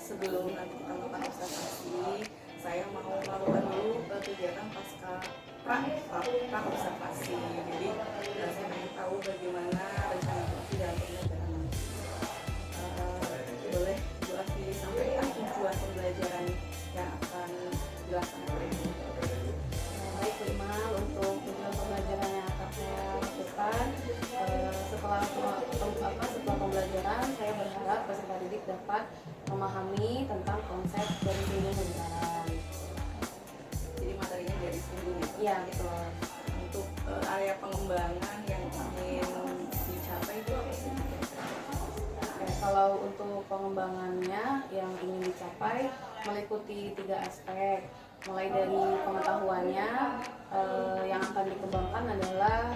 sebelum nanti kita melakukan observasi, saya mau melakukan dulu kegiatan pra observasi. Jadi saya ingin tahu bagaimana rencana Afi dalam pembelajaran nanti. Boleh Bu Afi sampaikan tujuan pembelajaran yang akan dilaksanakan? Baik Bu Imal, untuk tujuan pembelajaran yang akan saya lakukan setelah pembelajaran, saya berharap peserta didik dapat memahami tentang konsep dari singgung lingkaran. Jadi materinya dari singgung ya? Iya, betul. Untuk area pengembangan yang ingin dicapai itu apa sih? Oke, kalau untuk pengembangannya yang ingin dicapai meliputi 3 aspek. Mulai dari pengetahuannya, yang akan dikembangkan adalah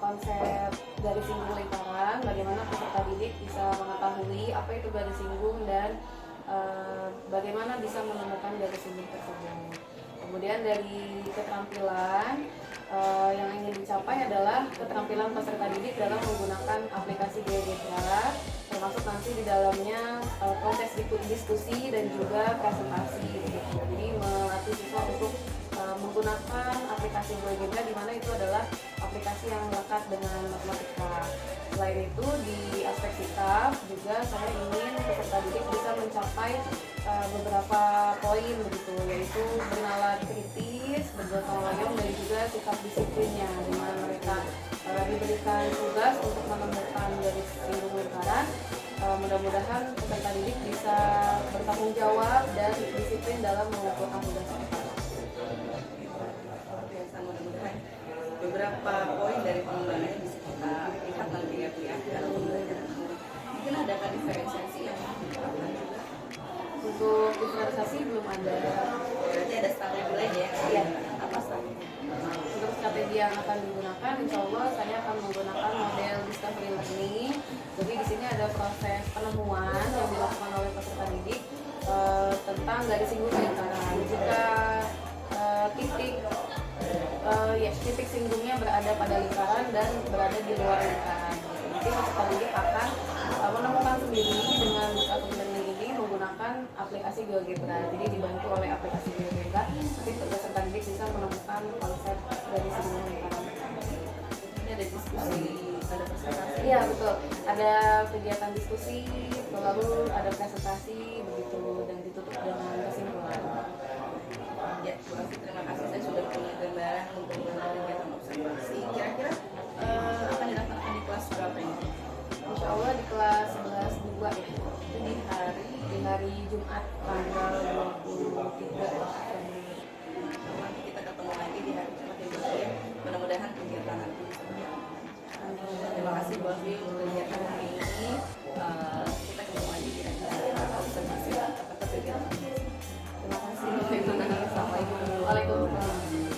konsep garis singgung lingkaran, bagaimana peserta didik bisa mengetahui apa itu garis singgung dan bagaimana bisa menemukan garis singgung tersebut. Kemudian dari keterampilan, yang ingin dicapai adalah keterampilan peserta didik dalam menggunakan aplikasi GeoGebra, termasuk nanti di dalamnya proses diskusi dan juga presentasi. Jadi melatih siswa untuk menggunakan aplikasi GeoGebra, di mana itu adalah aplikasi yang lekat dengan matematika. Selain itu, di aspek sikap juga saya ingin peserta didik bisa mencapai beberapa poin begitu, yaitu bernalar kritis, bergotong royong, dan juga sikap disiplinnya, di mana mereka diberikan tugas untuk menemukan garis singgung lingkaran. Mudah-mudahan peserta didik bisa bertanggung jawab dan disiplin dalam mengumpulkan tugas mereka. Mudah-mudahan beberapa poin dari pengembangannya bisa kita lihat nanti ya Bu ya dalam pembelajaran ini. Mungkin adakah diferensiasi yang diterapkan juga? Untuk diferensiasi belum ada. Berarti ada strategi lain ya? Iya. Apa strategi? Untuk strategi yang akan digunakan, insya Allah saya akan menggunakan model discovery learning. Jadi di sini ada proses penemuan yang dilakukan oleh peserta didik tentang garis singgung lingkaran. Jika titik singgungnya berada pada lingkaran dan berada di luar lingkaran, nanti peserta didik akan menemukan sendiri dengan discovery learning ini menggunakan aplikasi GeoGebra. Jadi dibantu oleh aplikasi GeoGebra, nanti peserta didik bisa menemukan konsep garis singgung lingkaran. Ini ada diskusi, ada presentasi. Iya betul, ada kegiatan diskusi, lalu ada presentasi begitu, dan ditutup dengan kesimpulan. Ya, Bu Afi, terima kasih. Saya sudah punya gambaran untuk kegiatan observasi. Kira-kira akan dilaksanakan di kelas berapa ini? Insya Allah di kelas 11-2 ya. Itu Di hari Jumat tanggal 23 Februari. nanti kita ketemu lagi di hari Jumat ya. Mudah-mudahan kegiatan nanti bisa berjalan. Terima kasih Bu Afi untuk kegiatan hari ini. Kita ketemu lagi di acara observasi atau kegiatan. Terima kasih. Assalamualaikum. Waalaikumsalam.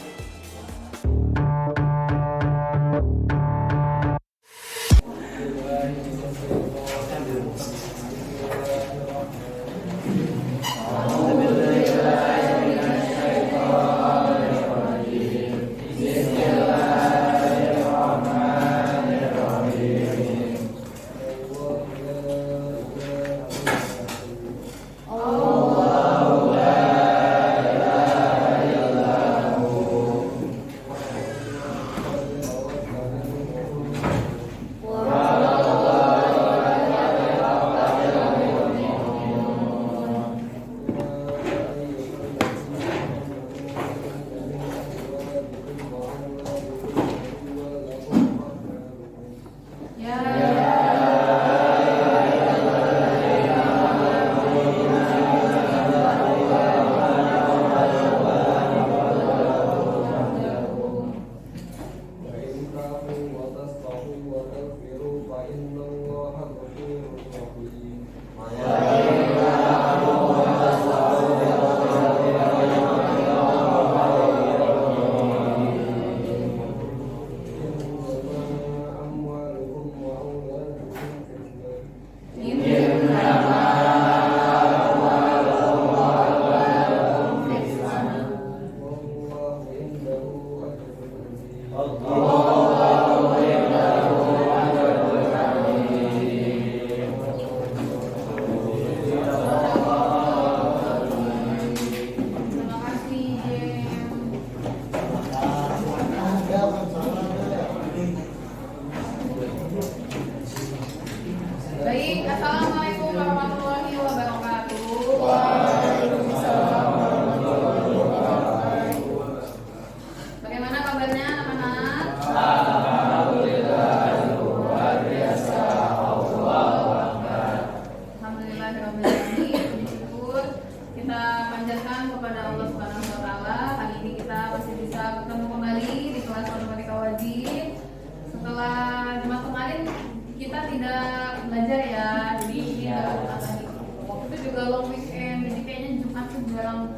kita panjatkan kepada Allah Subhanahu wa taala. Hari ini kita masih bisa bertemu kembali di kelas matematika wajib. Setelah Jumat kemarin kita tidak belajar ya. Jadi ini lagi. Waktu itu juga long weekend. Jadi kayaknya Jumat tuh jarang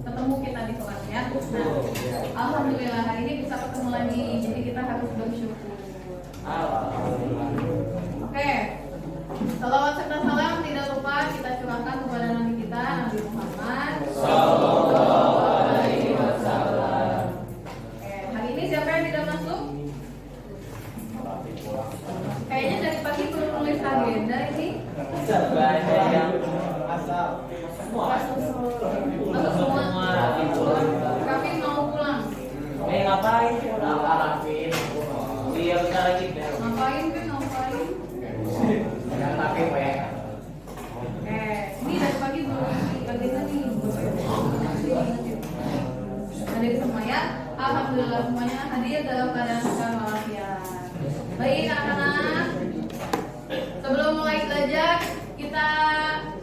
ketemu kita di kelas ya. Nah, alhamdulillah hari ini bisa ketemu lagi. Jadi kita harus bersyukur. Oke. Salawat serta salam tidak lupa kita curahkan kepada Nabi kita, Nabi Muhammad Sallallahu Alaihi Wasallam. Oke, hari ini siapa yang tidak masuk? Kayaknya dari pagi belum nulis agenda ini. Masuk semua. Kami mau pulang. Ngapain? Iya, bentar lagi. Ngapain? Ini dari pagi belum agenda nih. Hadir semua ya. Alhamdulillah semuanya hadir dalam keadaan sehat walafiat. Baik anak-anak. Sebelum mulai belajar kita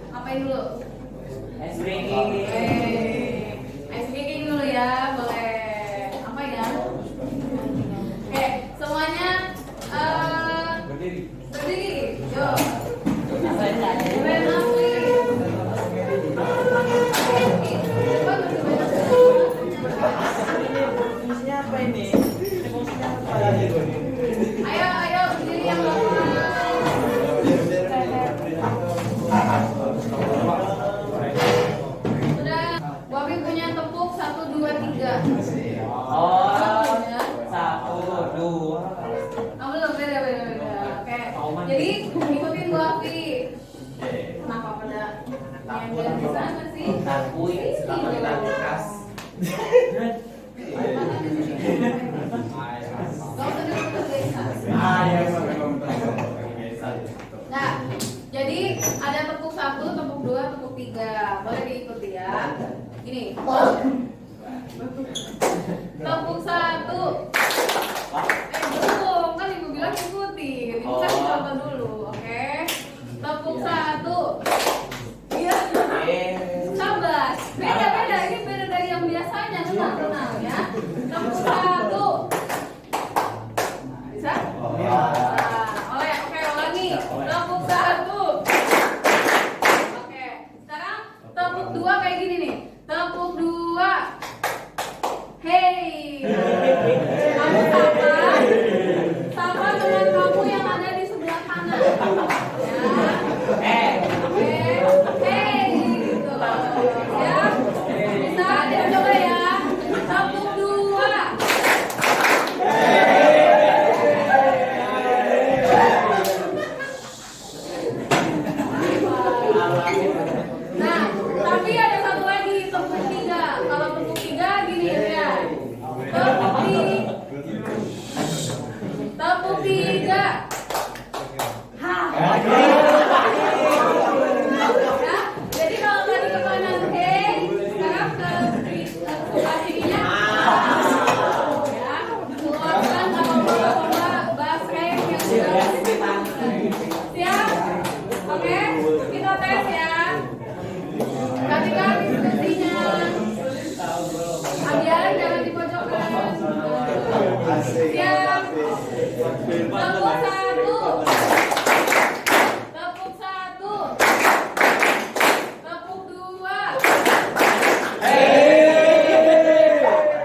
apain dulu? Ice breaking. Ice breaking dulu ya, boleh. Apa ya? Oke, semuanya berdiri. Yuk. Fungsinya apa ini? Fungsinya apa? Ayo berdiri yang bapak. Sudah, Wabi punya tepuk 1, 2, 3. Oh, Ya. 1, 2. Belum, beda. Oke. Jadi ikutin Wabi. Kenapa pada nyender di sana sih? Takui selama kita keras. Gak usah dulu guys. Nah, jadi ada tepuk 1, tepuk 2, tepuk 3. Boleh diikuti ya. Gini. Tepuk 1. Belum, kan ibu bilang ikuti. Ibu kasih contoh dulu, oke? Tepuk 1. Iya. Sabar. Beda. Ini beda dari yang biasanya. Tenang ya. Tepuk 1. Bisa? Oke, ulangi. Tepuk 1. Oke. Sekarang tepuk 2 kayak gini nih. Tepuk 2. Hey. Kamu sapa dengan kamu yang ada di sebelah kanan. Ya. Hey. Gitu. Ya. Bisa dicoba ya. Tepuk 2. Nah, tapi ada satu lagi, tepuk 3. Kalau tepuk 3 gini ya. Tepuk 3. Hah. Ya, jadi kalau tadi ke kanan hey, sekarang ke sebelah kirinya. Ya, keluarkan apa basrem yang sudah. Siap? Oke, kita tes ya. Perhatikan instruksinya. Adian jangan dipojokkan. Siap. Tepuk 1. Tepuk 1. Tepuk 2.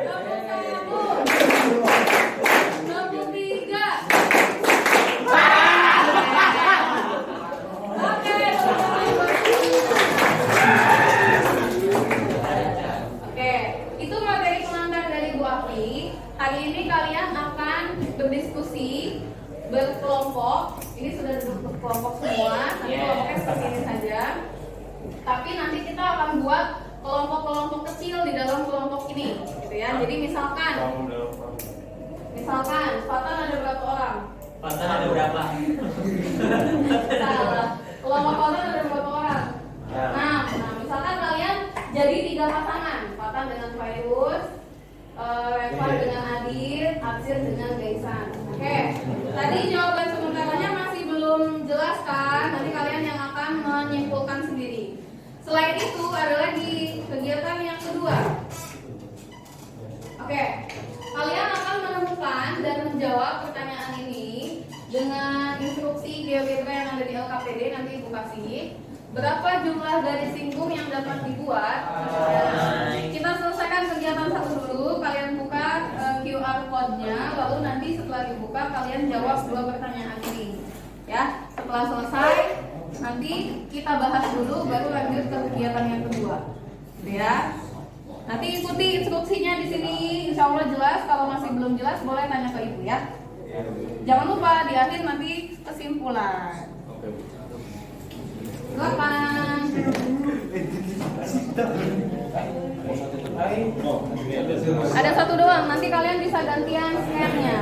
Tepuk 1. Tepuk 3. Oke, itu materi pengantar dari Bu Afi. Hari ini kalian akan berdiskusi berkelompok. Ini sudah berkelompok semua. Nanti kelompoknya seperti ini saja. Tapi nanti kita akan buat kelompok-kelompok kecil di dalam kelompok ini, gitu ya. Jadi misalkan Fatan ada berapa orang? Fatan ada berapa? Salah. Kelompok Fatan ada berapa orang? Nah, misalkan kalian jadi 3 pasangan. Fatan dengan Fairuz, Reva dengan Adit, Absir dengan Gaisan. Oke. Tadi jawaban sementaranya masih belum jelas kan? Nanti kalian yang akan menyimpulkan sendiri. Selain itu ada lagi kegiatan yang kedua. Oke, kalian akan menemukan dan menjawab pertanyaan ini dengan instruksi geometri yang ada di LKPD, nanti Ibu kasih. Berapa jumlah garis singgung yang dapat dibuat? Kita selesaikan kegiatan satu dulu. Kalian buka QR code-nya, lalu nanti setelah dibuka kalian jawab dua pertanyaan ini. Ya, setelah selesai nanti kita bahas dulu, baru lanjut ke kegiatan yang kedua. Ya. Nanti ikuti instruksinya di sini, insya Allah jelas. Kalau masih belum jelas boleh tanya ke ibu ya. Jangan lupa di akhir nanti kesimpulan. Silakan. Ada satu doang, nanti kalian bisa gantian scan-nya.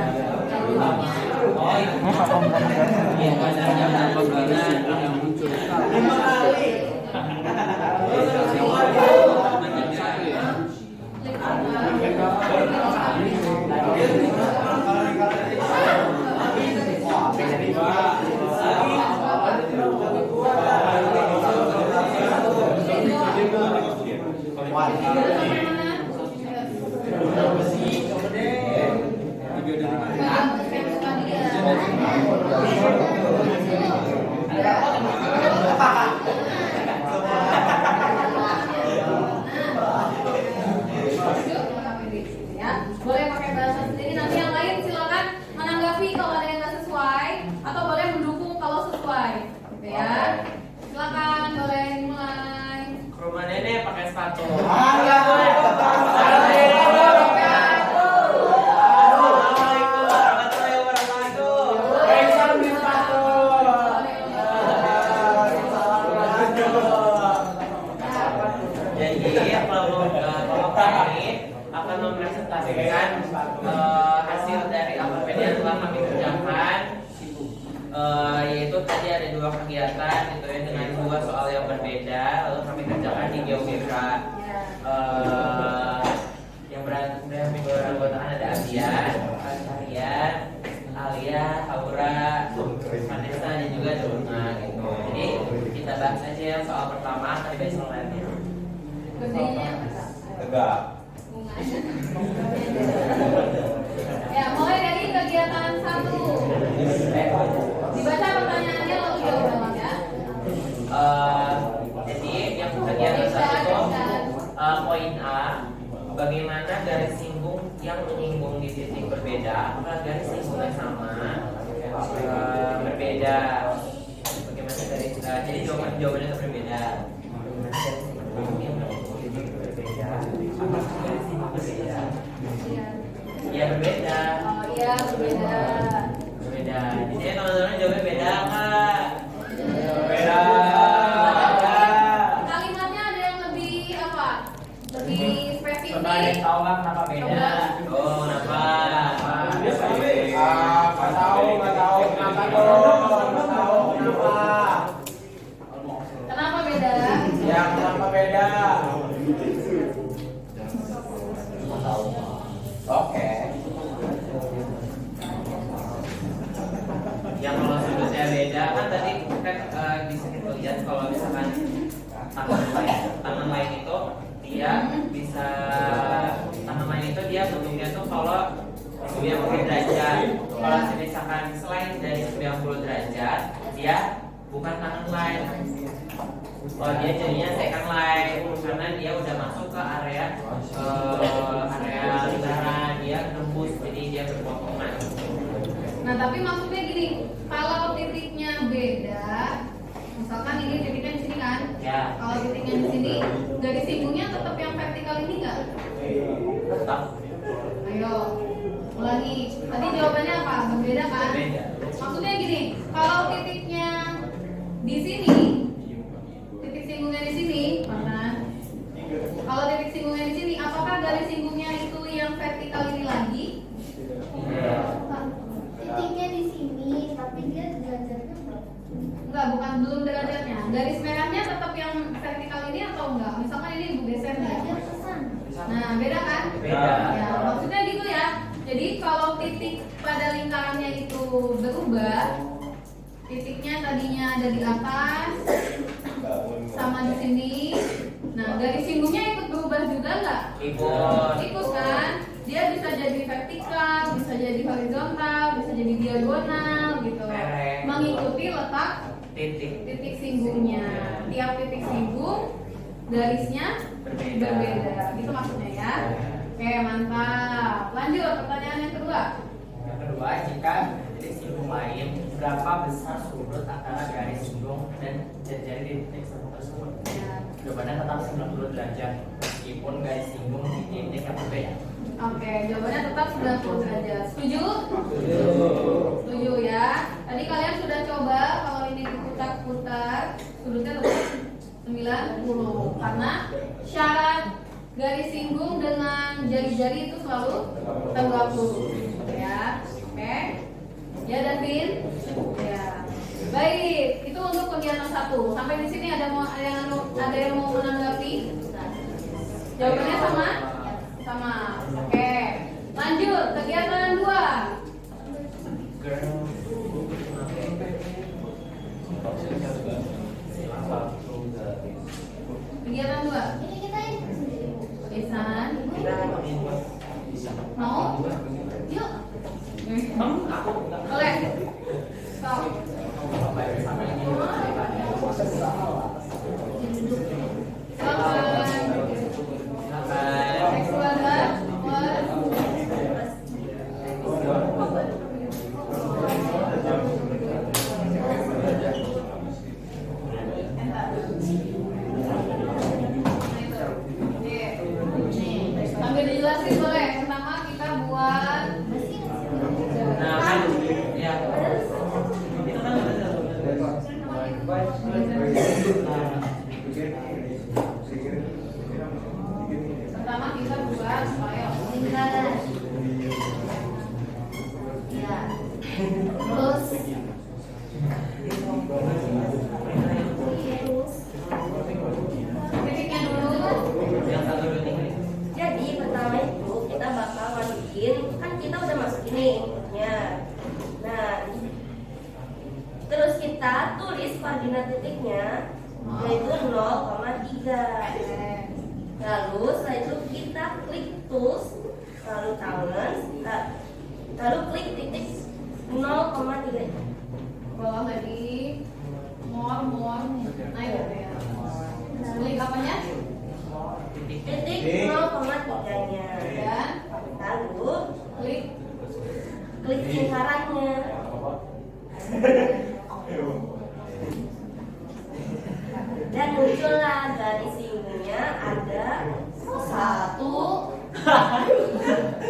Boleh pakai bahasa sendiri, nanti yang lain silakan menanggapi kalau ada yang nggak sesuai atau boleh mendukung kalau sesuai, gitu ya. Silakan, boleh dimulai. Ke rumah nenek pakai sepatu. Akan mempresentasikan hasil dari LKPD yang telah kami kerjakan, yaitu tadi ada dua kegiatan gitu ya, dengan dua soal yang berbeda, lalu kami kerjakan di geometri. Yang beranggotakan ada Abian, Kalian, Alia, Aura, Vanessa dan juga Dona gitu. Jadi kita bahas aja yang soal pertama tadi bahas lainnya. Berdirinya Tegak. ya, mulai dari kegiatan 1. Dibaca pertanyaannya lalu jawab ya. Jadi yang kegiatan 1 poin A, bagaimana garis singgung yang menyinggung di titik berbeda, apakah garis singgungnya sama, berbeda, bagaimana garis, jadi jawabannya itu berbeda. Iya berbeda. Oh iya, berbeda. Berbeda. Di sini teman-teman jawabnya beda kak. Beda. Kalimatnya ada yang lebih apa? Lebih spesifik. Coba ada yang tahu nggak kenapa beda? Oh kenapa? Nggak tahu kenapa dong? Nggak tahu kenapa? Kenapa beda? Ya kenapa beda? Oke. Yang kalau sudutnya beda kan tadi kan bisa kita lihat kalau misalkan tangan lain itu dia bisa dia bentuknya tuh kalau 90 derajat. Kalau misalkan selain dari 90 derajat dia bukan tangan lain. Oh dia jadinya second line karena dia udah masuk ke area lingkaran, dia nembus jadi dia berpotongan. Nah tapi maksudnya gini, kalau titiknya beda, misalkan ini titiknya di sini kan? Ya. Kalau titiknya di sini, garis singgungnya tetap yang vertikal ini nggak? Tetap. Ayo, ulangi. Tadi jawabannya apa? Berbeda kan? Berbeda. Maksudnya gini, kalau titiknya di sini, titik singgungnya di sini, mana? Kalau titik singgungnya di sini, apakah garis singgungnya itu yang vertikal ini lagi? Titiknya di sini, tapi dia derajatnya Enggak, belum derajatnya. Garis merahnya tetap yang vertikal ini atau enggak? Misalkan ini geser nih. derajat pesan. Nah, beda kan? Beda. Ya, maksudnya gitu ya. Jadi kalau titik pada lingkarannya itu berubah, titiknya tadinya ada di atas sama di sini, Garis singgungnya ikut berubah juga nggak? Ikut kan? Dia bisa jadi vertikal, bisa jadi horizontal, bisa jadi diagonal gitu. Mengikuti letak titik singgungnya. Tiap titik singgung garisnya berbeda. Gitu maksudnya ya. Oke, mantap. Lanjut pertanyaan yang kedua. Yang kedua, jika titik singgung lain, berapa besar sudut antara garis singgung dan jari di titik singgung tersebut? Ya. Jawabannya tetap 90 derajat meskipun garis singgung di titik yang berbeda. Oke, jawabannya tetap 90 derajat. Setuju? Setuju ya. Tadi kalian sudah coba kalau ini diputar-putar, sudutnya tetap 90. Karena syarat garis singgung dengan jari-jari itu selalu 30. Ya. Oke. Ya, Davin? Ya. Baik, itu untuk kegiatan 1. Sampai di sini ada yang mau menanggapi? Jawabannya sama? Sama. Oke. Lanjut kegiatan 2. Kegiatan 2. Ini kita Ihsan. Mau? Yuk. Boleh. Stop. Next one, sambil dijelasin boleh. Pertama kita buat Nah, kan ya. Itu kan pertama kita buat ayo. lingkaran. Ya. Terus Titiknya dulu. yang 1 2 3. Jadi pertama itu kita bakal masukin, kan kita udah masukin nih ya. Nah, terus kita tulis koordinat titiknya yaitu 0,3. Lalu setelah itu kita klik tools, lalu tangan, lalu klik titik 0,3. Bawah lagi. More. Naik ya. Klik apanya? Titik 0,3-nya. Dan Lalu klik. klik lingkarannya. Dan muncullah garis singgungnya ada 1.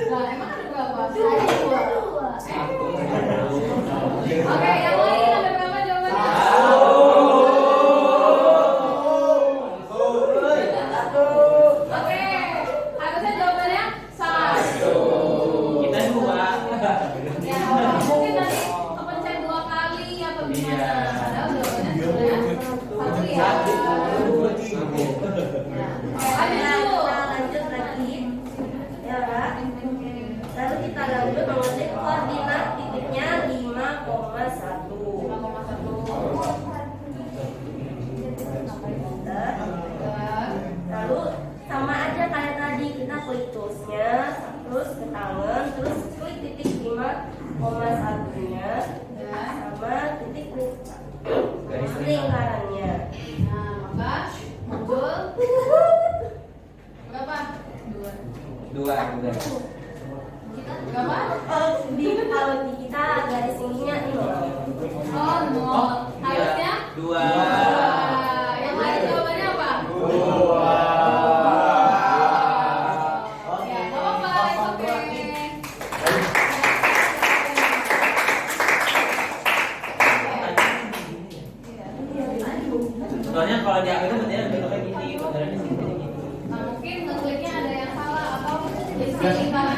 Nah, emang ada berapa? Saya dua. dua. Oke, yang lain ada berapa jawabannya? Oke, harusnya jawabannya 1. Kita 2. Ya, mungkin nanti kepencet 2 kali atau gimana? Padahal jawabannya sebenarnya 1 ya. Nah, kita lanjut lagi. Ya, Kak. Lalu kita lanjut mengetik koordinat titiknya 5,1. 5,1. Lalu sama aja kayak tadi, kita klik toolsnya, terus ke tangan, terus klik titik 5,1-nya sama titik lingkarannya. Nah, maka muncul berapa? 2. 2. Berapa? Kalau di kita garis singgungnya ini loh. Oh, 0. Harusnya 2. 2. Yang lain jawabannya apa? Ya, nggak apa-apa, it's okay. Soalnya kalau di aku itu bentuknya bentuknya gini, bentuknya di sini gini. Nah, mungkin ngekliknya ada yang salah atau isi lingkaran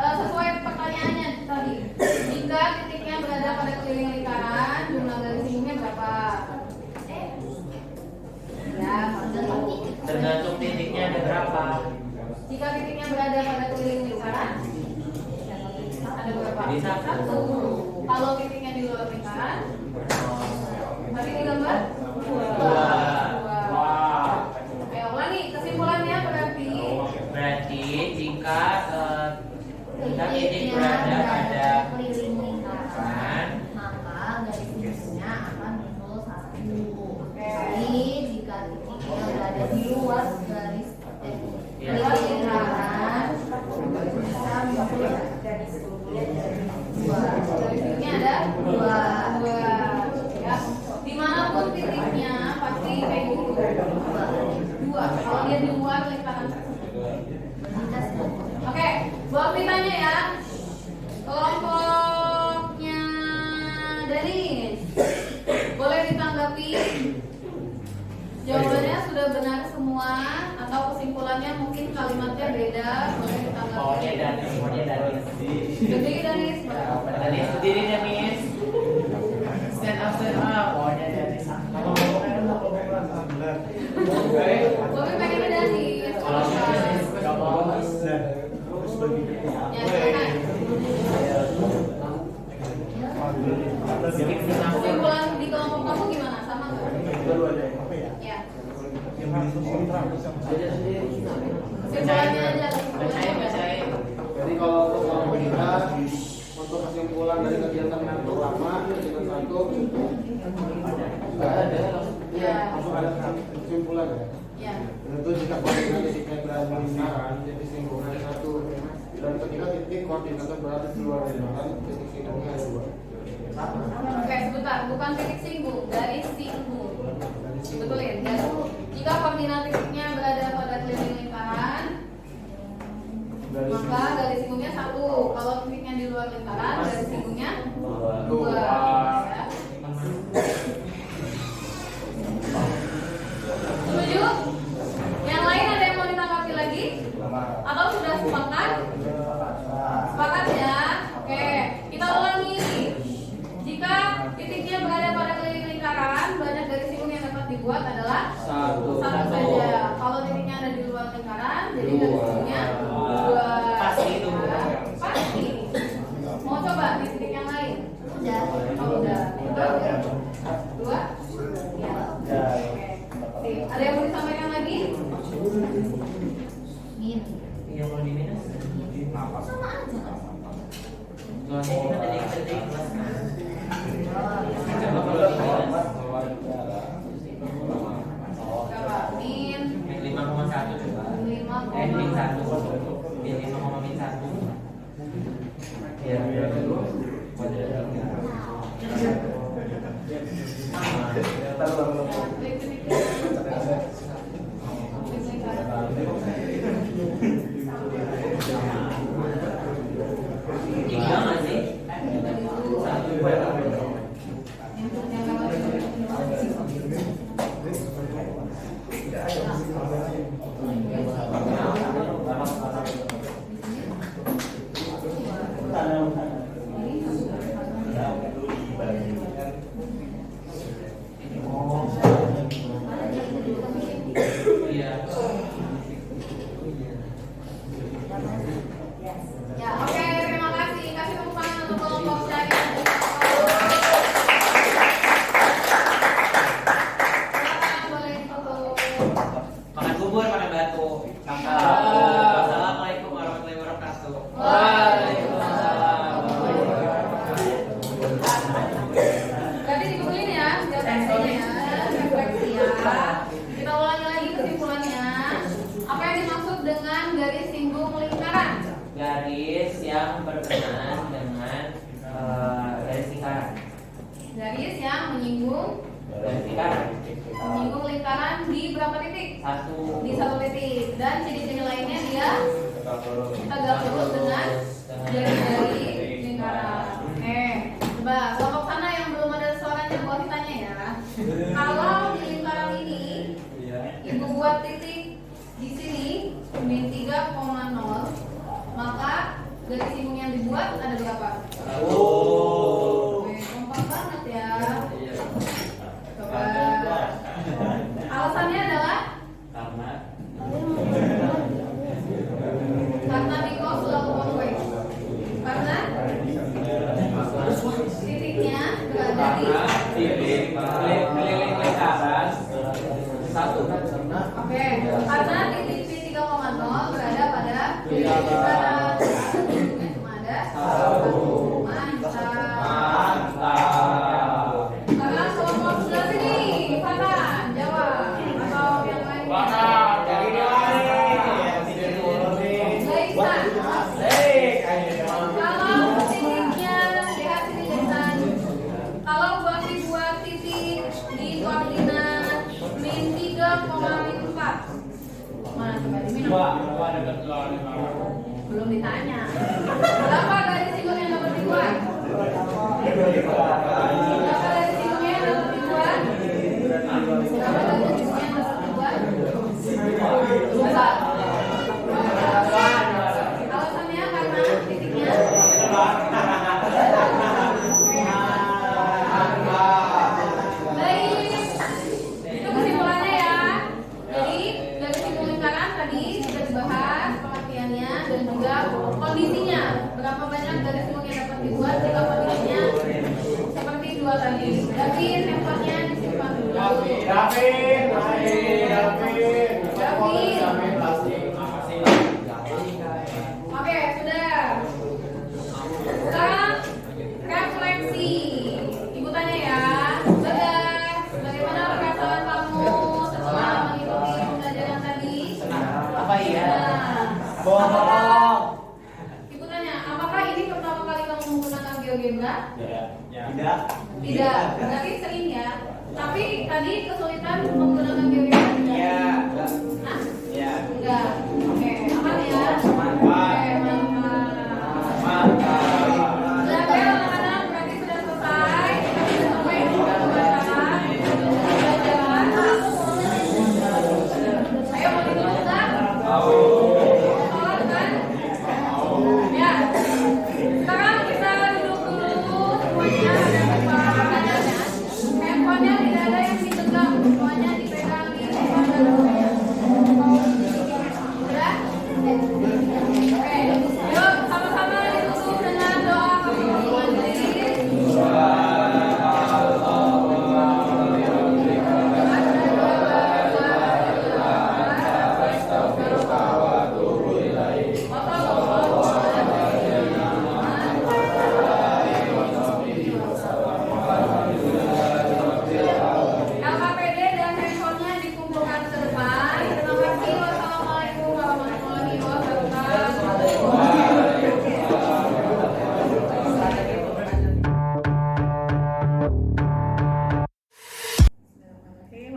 sesuai pertanyaannya tadi. Jika titiknya berada pada keliling lingkaran, jumlah garis singgungnya berapa? Ya, Tergantung titiknya ada berapa. jika titiknya berada pada keliling lingkaran, ada berapa? Jadi satu. Kalau titiknya di luar lingkaran, tadi di gambar? Dua. Ayo ulangi, kesimpulannya berarti Berarti jika titik berada pada keliling lingkaran, kan, maka garis singgungnya akan muncul satu. Jadi jika titiknya berada di luar garis luar lingkaran, bisa muncul garis singgungnya jadi dua. garis singgungnya ada Dua. ya. Dimanapun titiknya pasti kayak gitu. Dua. Kalau dia di luar lingkaran. Oke, buat ditanya ya. Kelompoknya Denis, boleh ditanggapi? Jawabannya sudah benar semua atau kesimpulannya mungkin kalimatnya beda? Boleh ditanggapi. Pokoknya dari Jadi Denis, Dari sendiri Denis. Stand up. Pokoknya dari sana. Bobby pengen Denis. Kalau Denis nggak mau. Ya, silakan. Kesimpulan di kelompok kamu gimana? Sama nggak? Ya. Kesimpulannya aja. Bacain. Jadi kalau untuk kelompok kita untuk kesimpulan dari kegiatan yang pertama dengan satu nggak ada Ya. langsung ada kesimpulan ya. Ya. Tentu jika koordinat titiknya berada di lingkaran, titik singgungnya satu dan ketika titik koordinator berada di luar lingkaran, titik singgungnya ada dua. Oke, sebentar. Bukan titik singgung, garis singgung. Betulin. Garis. Jika koordinat titiknya berada pada keliling lingkaran, maka garis singgungnya satu. Kalau titiknya di luar lingkaran, garis singgungnya dua. Ya. Setuju? Yang lain ada yang mau ditanggapi lagi? Atau sudah sepakat? Sepakat ya? Oke, kita ulangi. Jika titiknya berada pada keliling lingkaran, banyak garis singung yang dapat dibuat adalah Satu. saja. Kalau titiknya ada di luar lingkaran, jadi garis singungnya dua. Pasti itu. Pasti. Mau coba di titik yang lain? Udah. Oh, udah. Dua? Ya. Oke. Sip. Ada yang mau disampaikan lagi? Min. Yang mau diminus? Sama aja. Soalnya kita tadi kelas kan. Coba kalau diminus. Coba. Min. Yang 5,1 coba. 5, Min 1. Min 5,1. Ya. Tiga nggak sih? Iya. Ya, oke, terima kasih. Kasih tepuk tangan untuk kelompok saya. Silakan, boleh ditutup. Makan bubur pakai batu. Assalamualaikum warahmatullahi wabarakatuh. Waalaikumsalam. Berarti dibetulin ya, biar refleksi ya. Kita ulangi lagi kesimpulannya. Apa yang dimaksud dengan garis singgung lingkaran? Garis yang berkenaan dengan garis lingkaran. Garis yang menyinggung lingkaran di berapa titik? Satu. Di satu titik. Dan ciri-ciri lainnya dia tegak lurus dengan jari-jari lingkaran. Oke, coba kelompok sana yang belum ada suaranya buat ditanya ya. Kalau di lingkaran ini ibu buat titik di sini min 3,0, maka garis singgung yang dibuat ada berapa? Oh. Oke, kompak banget ya. Coba. Alasannya adalah karena because sudah one way. Karena titiknya berada di titik keliling lingkaran satu. Oke, karena titik P3,0 berada pada lingkaran titiknya cuma ada satu. Mantap. Karena kelompok sebelah sini, Farhan, jawab atau yang lain? Laisa. Kalau titiknya lihat sini Jason. Kalau buat titik di koordinat min 3,4. Mana coba diminum? Belum ditanya. Berapa garis singgung yang dapat dibuat? Berapa garis singgung yang dapat dibuat? Berapa garis singgung yang dapat dibuat? Dua. Alasannya karena titiknya baik. Itu kesimpulannya ya. Jadi garis singgung lingkaran tadi sudah dibahas pengertiannya dan juga kondisinya. Berapa banyak garis singgung yang dapat dibuat jika kondisinya seperti dua tadi. Davin, handphonenya disimpan dulu. Davin. Oke, sudah. Sekarang refleksi. Ibu tanya ya, Bagas, bagaimana perasaan kamu setelah mengikuti pembelajaran tadi? Apa iya? Apakah- Ibu tanya, apakah ini pertama kali kamu menggunakan GeoGebra? Tidak. Tidak, berarti sering ya. Tapi tadi kesulitan menggunakan GeoGebra tidak? Iya. Nah, Ya. enggak. Oke, aman ya? Mantap. Oke, mantap. Oke, anak-anak berarti sudah selesai. Kita sudah sampai di pembelajaran. Ayo mau diteruskan? Mau kan? Ya. Sekarang kita duduk dulu semuanya. Handphonenya tidak ada yang dipegang, semuanya dipegang di depan dan bawah. Sudah? Oke, yuk sama-sama ditutup dengan doa kebaikan diri. LKPD dan handphonenya dikumpulkan ke depan. Terima kasih. Wassalamualaikum warahmatullahi Bismillahirrahmanirrahim.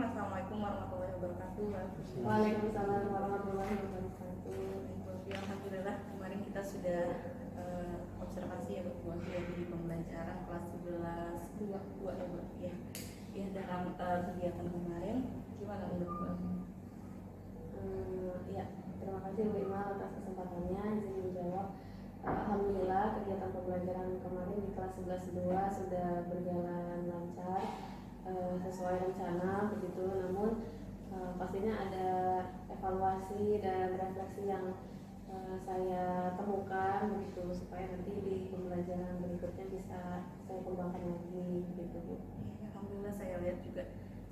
Assalamualaikum warahmatullahi wabarakatuh. Waalaikumsalam warahmatullahi wabarakatuh. Alhamdulillah kemarin kita sudah observasi ya Bu di pembelajaran kelas 11 2 ya Bu ya. Ya dalam kegiatan kemarin gimana menurut Bu? Ya, terima kasih Bu Imal atas kesempatannya izin menjawab. Alhamdulillah kegiatan pembelajaran kemarin di kelas 11-2 sudah berjalan lancar sesuai rencana begitu. Namun pastinya ada evaluasi dan refleksi yang saya temukan begitu supaya nanti di pembelajaran berikutnya bisa saya kembangkan lagi begitu Bu. Ya, alhamdulillah saya lihat juga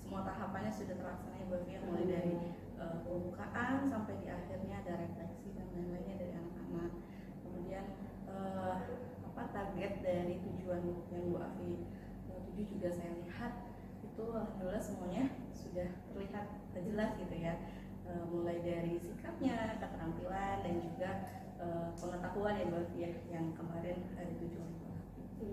semua tahapannya sudah terlaksana ya Bu ya, mulai dari pembukaan sampai di akhirnya ada refleksi dan lain-lainnya dari anak-anak. Kemudian target dari tujuan yang Bu Afi tuju juga saya lihat itu alhamdulillah semuanya sudah terlihat jelas gitu ya. Mulai dari sikapnya, keterampilan dan juga pengetahuan ya Bu Afi ya, yang kemarin dituju oleh Bu Afi.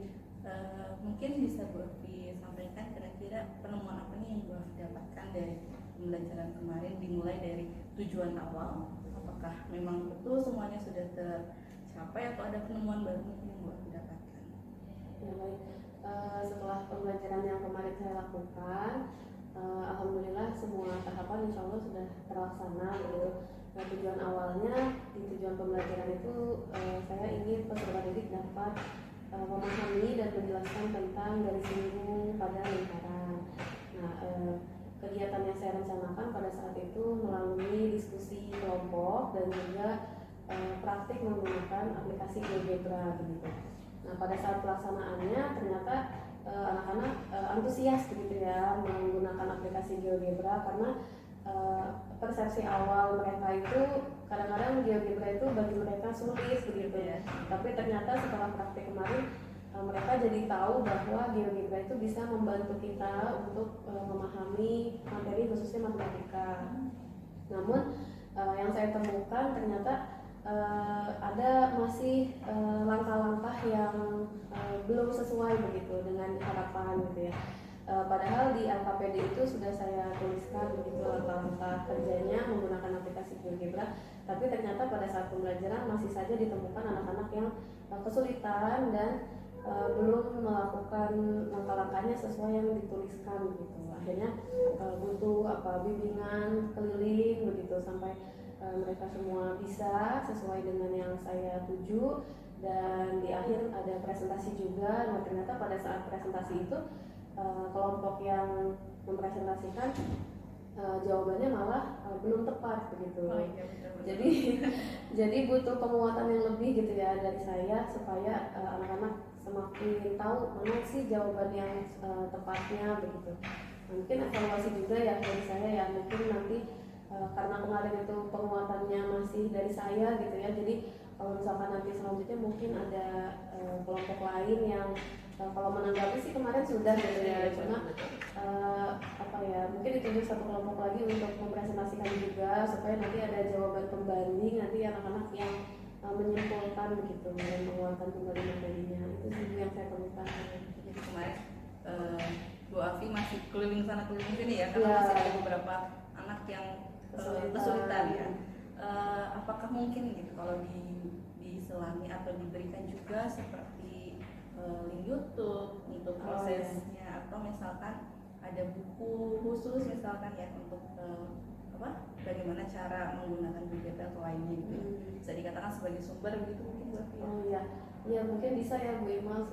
Mungkin bisa Bu Afi sampaikan kira-kira penemuan apa nih yang Bu Afi dapatkan dari pembelajaran kemarin, dimulai dari tujuan awal, apakah memang betul semuanya sudah tercapai atau ada penemuan baru mungkin yang Bu Afi dapatkan? Ya baik, setelah pembelajaran yang kemarin saya lakukan, alhamdulillah semua tahapan insya Allah sudah terlaksana gitu. Nah, tujuan awalnya di tujuan pembelajaran itu saya ingin peserta didik dapat memahami dan menjelaskan tentang garis lingkung pada lingkaran. Nah, kegiatan yang saya rencanakan pada saat itu melalui diskusi kelompok dan juga praktik menggunakan aplikasi GeoGebra begitu. Nah, pada saat pelaksanaannya ternyata anak-anak antusias begitu ya menggunakan aplikasi GeoGebra karena persepsi awal mereka itu kadang-kadang GeoGebra itu bagi mereka sulit begitu ya. Tapi ternyata setelah praktik kemarin mereka jadi tahu bahwa GeoGebra itu bisa membantu kita untuk memahami materi khususnya matematika. Namun yang saya temukan ternyata ada masih langkah-langkah yang belum sesuai begitu dengan harapan gitu ya. Padahal di LKPD itu sudah saya tuliskan begitu langkah-langkah kerjanya menggunakan aplikasi GeoGebra, tapi ternyata pada saat pembelajaran masih saja ditemukan anak-anak yang kesulitan dan belum melakukan langkah-langkahnya sesuai yang dituliskan gitu. Akhirnya butuh bimbingan keliling begitu sampai mereka semua bisa sesuai dengan yang saya tuju, dan di akhir ada presentasi juga. Nah, ternyata pada saat presentasi itu kelompok yang mempresentasikan jawabannya malah belum tepat begitu. Oh, iya, betul. Jadi butuh penguatan yang lebih gitu ya dari saya supaya anak-anak semakin tahu mana sih jawaban yang tepatnya begitu. Mungkin evaluasi juga ya dari saya ya, mungkin nanti karena kemarin itu penguatannya masih dari saya gitu ya, jadi kalau misalkan nanti selanjutnya mungkin ada kelompok lain yang kalau menanggapi sih kemarin sudah gitu ya, cuma mungkin ditunjuk satu kelompok lagi untuk mempresentasikan juga supaya nanti ada jawaban pembanding nanti anak-anak yang menyimpulkan begitu dan menguatkan kembali materinya. Itu sih yang saya perlukan. Jadi kemarin Bu Afi masih keliling sana keliling sini ya, karena Ya, masih ada beberapa anak yang kesulitan ya. Apakah mungkin gitu kalau diselami atau diberikan juga seperti link YouTube untuk prosesnya, atau misalkan ada buku khusus misalkan ya untuk bagaimana cara menggunakan GeoGebra atau lainnya gitu. Bisa dikatakan sebagai sumber begitu mungkin Bu Afi ya? Oh iya, ya mungkin bisa ya Bu Ima.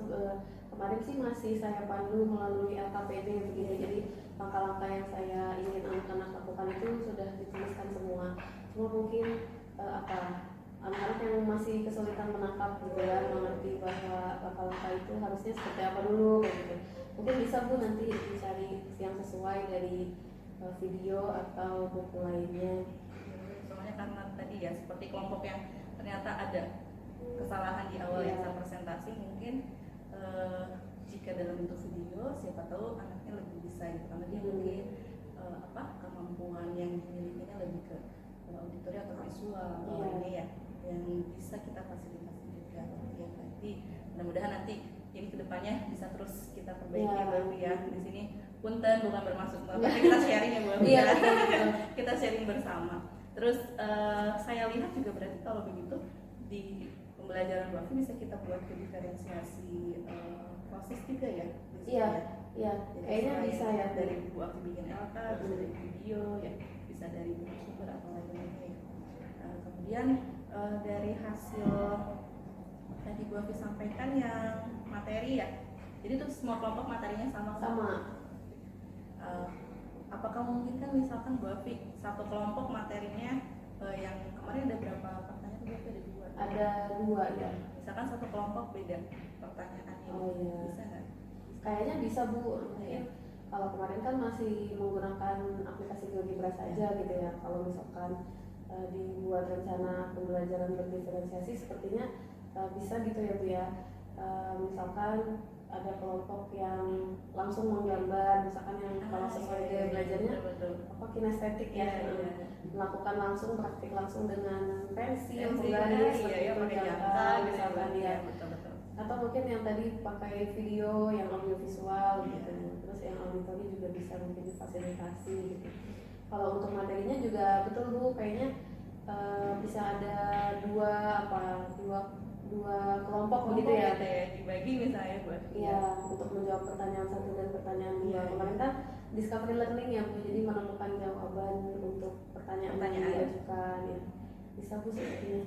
Kemarin sih masih saya pandu melalui LKPD begitu. Jadi langkah-langkah yang saya ingin anak-anak lakukan itu sudah dituliskan semua. Cuma mungkin anak-anak yang masih kesulitan menangkap gitu ya, mengerti bahwa langkah-langkah itu harusnya seperti apa dulu kayak gitu. Mungkin bisa Bu nanti dicari yang sesuai dari video atau buku lainnya. Soalnya karena tadi ya seperti kelompok yang ternyata ada kesalahan di awal yang saya presentasi, mungkin jika dalam bentuk video siapa tahu anaknya lebih bisa gitu, karena dia mungkin kemampuan yang dimilikinya lebih ke auditori atau visual atau lainnya ya, yang bisa kita fasilitasi juga ya. Nanti mudah-mudahan nanti ini kedepannya bisa terus kita perbaiki ya di sini. Punten bukan bermaksud tapi kita sharing ya Bu. Kita sharing bersama. Terus saya lihat juga berarti kalau begitu di pembelajaran Bu Afi bisa kita buat ke diferensiasi proses juga ya. Iya, kayaknya bisa ya dari Bu Afi bikin LK, bisa dari video ya, bisa dari sumber atau lain-lainnya ya. Kemudian dari hasil tadi Bu Afi sampaikan yang materi ya. Jadi tuh semua kelompok materinya sama. Apakah mungkin kan misalkan Bu Afi satu kelompok materinya yang kemarin ada berapa pertanyaan? Bu Afi ada 2. Ada 2 ya. Misalkan satu kelompok beda pertanyaannya. Bisa nggak? Kayaknya bisa Bu. Mungkin kalau kemarin kan masih menggunakan aplikasi GeoGebra saja gitu ya. Kalau misalkan dibuat rencana pembelajaran berdiferensiasi sepertinya bisa gitu ya Bu ya. Misalkan ada kelompok yang langsung menggambar, misalkan yang kalau sesuai dia belajarnya kinestetik ya, melakukan langsung praktik langsung dengan pensil, menggaris seperti itu misalkan dia. Atau mungkin yang tadi pakai video yang audiovisual gitu. Terus yang auditori juga bisa mungkin difasilitasi gitu. Kalau untuk materinya juga betul Bu, kayaknya bisa ada dua kelompok begitu ya, dibagi misalnya buat untuk menjawab pertanyaan 1 dan pertanyaan 2. Kemarin kan discovery learning ya Bu, jadi menemukan jawaban untuk pertanyaan yang Pertanyaan. diajukan ya. Bisa Bu sepertinya.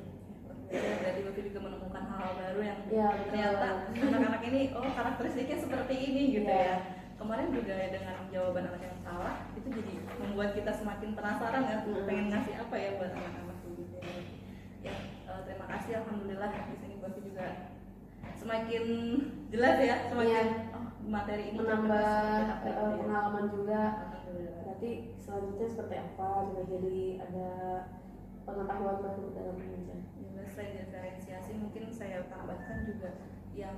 Ya, berarti Bapak juga menemukan hal-hal baru yang Ya, betul. ternyata anak-anak ini karakteristiknya seperti ini gitu Ya. ya. Kemarin juga dengan jawaban anak yang salah itu jadi membuat kita semakin penasaran kan, pengen ngasih apa ya buat anak-anak gitu ya. Ya, terima kasih, alhamdulillah di sini Bapak juga semakin jelas ya, semakin materi ini Menambah semakin apa gitu ya. pengalaman juga. Alhamdulillah. Berarti selanjutnya seperti apa juga jadi ada pengetahuan baru dalam mengajar. Ya, selain diferensiasi mungkin saya tambahkan juga yang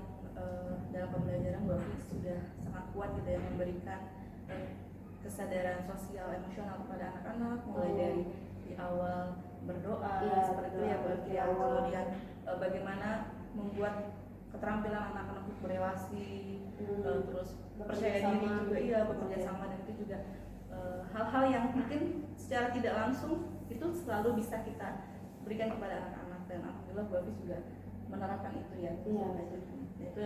dalam pembelajaran Bu Afi sudah sangat kuat gitu ya, memberikan kesadaran sosial emosional kepada anak-anak mulai dari di awal berdoa Iya, seperti itu ya Bu Afi, di awal. kemudian bagaimana membuat keterampilan anak-anak untuk berelasi, terus percaya diri Bekerjasama. juga, iya bekerja sama, dan itu juga hal-hal yang mungkin secara tidak langsung itu selalu bisa kita berikan kepada anak-anak, dan alhamdulillah Bu Afi juga menerapkan itu ya. Iya. Itu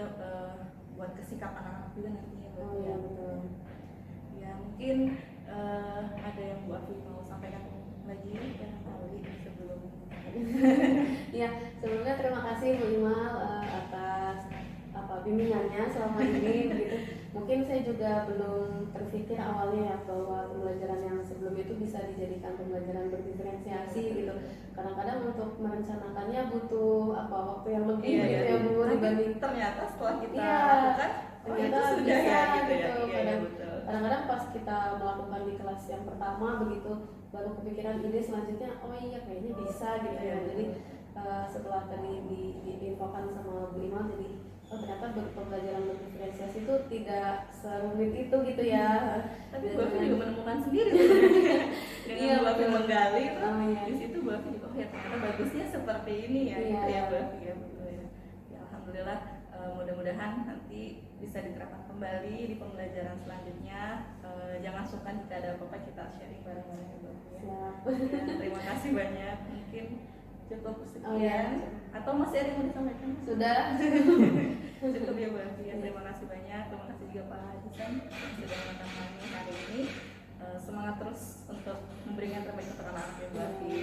buat kesikap anak-anak juga nantinya Bu Oh Afi iya ya. betul. Ya mungkin ada yang Bu Afi mau sampaikan lagi ya kali sebelum Iya, sebelumnya terima kasih Bu Imal atas bimbingannya selama ini gitu. Mungkin saya juga belum terpikir awalnya ya bahwa pembelajaran yang sebelum itu bisa dijadikan pembelajaran berdiferensiasi gitu. Kadang-kadang untuk merencanakannya butuh waktu yang lebih gitu ya Bu Tapi dibanding ternyata setelah kita Iya, lakukan ternyata itu sudah bisa ya gitu ya. gitu. Iya, iya, betul. Kadang-kadang pas kita melakukan di kelas yang pertama begitu baru kepikiran ide selanjutnya, oh iya kayaknya bisa gitu ya. Jadi setelah tadi diinfokan sama Bu Imal, jadi ternyata pembelajaran berdiferensiasi itu tidak serumit itu gitu ya. Tapi Bu Afi juga menemukan sendiri sebenarnya. Dengan Iya, Bu Afi betul. menggali itu Oh, iya. di situ Bu Afi juga ya ternyata bagusnya seperti ini ya, Iya. gitu ya Bu Afi ya, betul ya. Ya alhamdulillah, mudah-mudahan nanti bisa diterapkan kembali di pembelajaran selanjutnya. Jangan sungkan jika ada apa-apa kita sharing bareng-bareng ya Bu Afi ya. Siap. Ya, terima kasih banyak, mungkin cukup sekian. Oh, iya. Atau masih ada yang mau disampaikan? Sudah. Cukup ya Bu Afi ya, terima kasih banyak. Terima kasih juga Pak Hajisan yang sudah menemani hari ini. Semangat terus untuk memberikan terbaik untuk anak-anak ya Bu Afi.